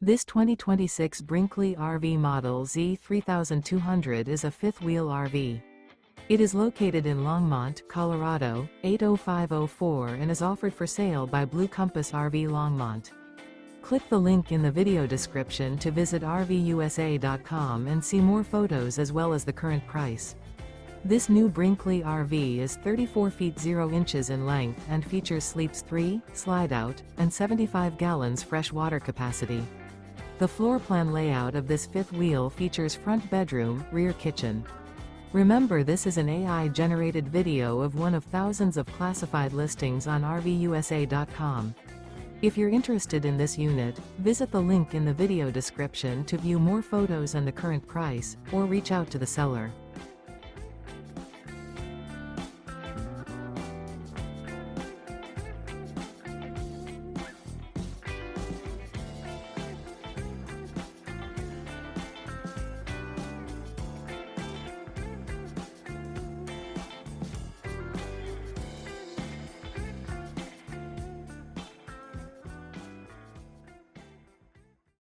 This 2026 Brinkley RV Model Z 3200 is a fifth-wheel RV. It is located in Longmont, Colorado, 80504 and is offered for sale by Blue Compass RV Longmont. Click the link in the video description to visit RVUSA.com and see more photos as well as the current price. This new Brinkley RV is 34 feet 0 inches in length and features sleeps 3, slide-out, and 75 gallons fresh water capacity. The floor plan layout of this fifth wheel features front bedroom, rear kitchen. Remember, this is an AI-generated video of one of thousands of classified listings on RVUSA.com. If you're interested in this unit, visit the link in the video description to view more photos and the current price, or reach out to the seller.